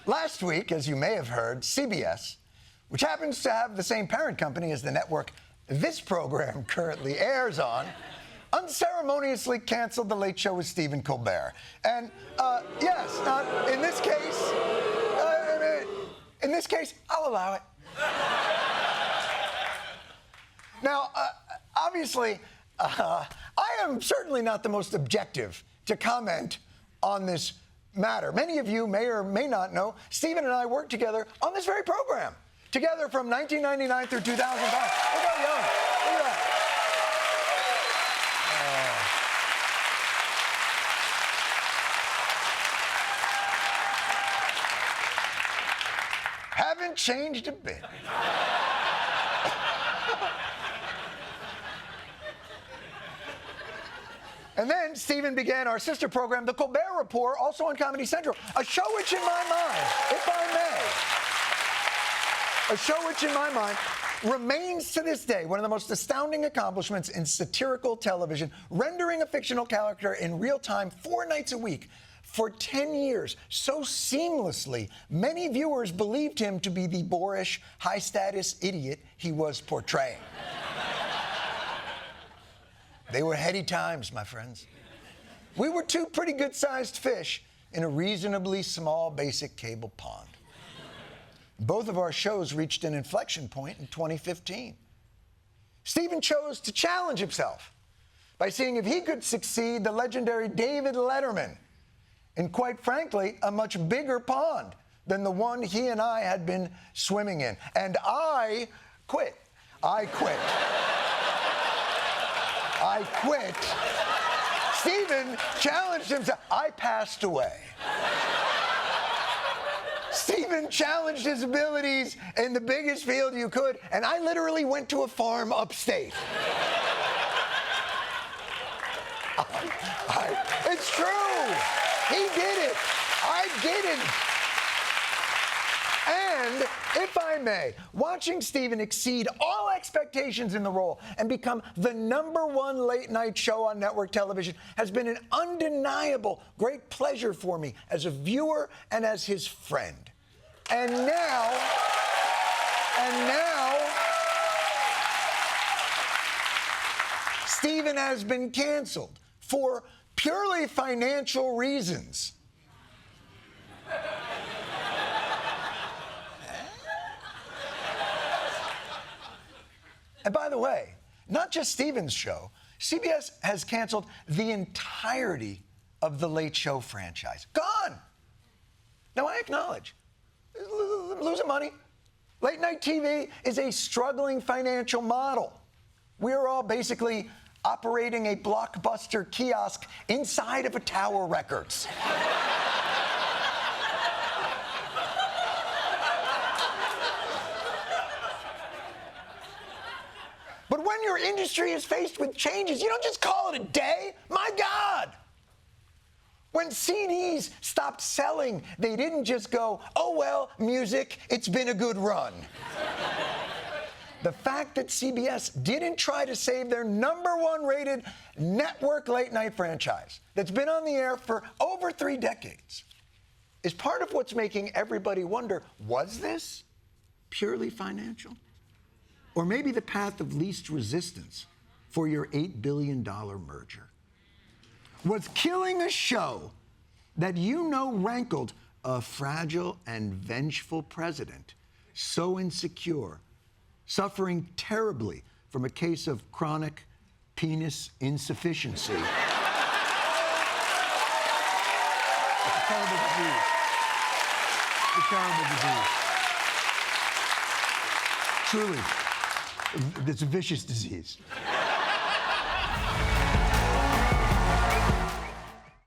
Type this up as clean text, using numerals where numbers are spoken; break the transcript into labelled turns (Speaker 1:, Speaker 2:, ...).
Speaker 1: Last week, as you may have heard, CBS, which happens to have the same parent company as the network this program currently airs on, unceremoniously canceled The Late Show with Stephen Colbert. And, yes, in this case, I'll allow it. Now, obviously, I am certainly not the most objective to comment on this matter. Many of you may or may not know, Stephen and I worked together on this very program. Together from 1999 through 2005. Look how young. Look at that. Haven't changed a bit. And then Stephen began our sister program, The Colbert Report, also on Comedy Central. A show which, in my mind, if I may, a show which, in my mind, remains to this day one of the most astounding accomplishments in satirical television, rendering a fictional character in real time 4 nights a week for 10 years so seamlessly, many viewers believed him to be the boorish, high-status idiot he was portraying. They were heady times, my friends. We were 2 pretty good-sized fish in a reasonably small, basic cable pond. Both of our shows reached an inflection point in 2015. Stephen chose to challenge himself by seeing if he could succeed the legendary David Letterman in, quite frankly, a much bigger pond than the one he and I had been swimming in. And I quit. I quit. Stephen challenged himself. I passed away. Stephen challenged his abilities in the biggest field you could, and I literally went to a farm upstate. It's true. He did it. I didn't. And, if I may, watching Stephen exceed all expectations in the role and become the #1 late-night show on network television has been an undeniable great pleasure for me as a viewer and as his friend. And now, Stephen has been canceled for purely financial reasons. And by the way, not just Stephen's show, CBS has canceled the entirety of the Late Show franchise. Gone! Now, I acknowledge, losing money. Late night TV is a struggling financial model. We're all basically operating a Blockbuster kiosk inside of a Tower Records. But when your industry is faced with changes, you don't just call it a day. My God! When CDs stopped selling, they didn't just go, oh, well, music, it's been a good run. The fact that CBS didn't try to save their #1 rated network late-night franchise that's been on the air for over 3 decades is part of what's making everybody wonder, was this purely financial? Or maybe the path of least resistance for your $8 billion merger? Was killing a show that you know rankled a fragile and vengeful president so insecure, suffering terribly from a case of chronic penis insufficiency? It's a terrible disease. It's a terrible disease. Truly. It's a vicious disease.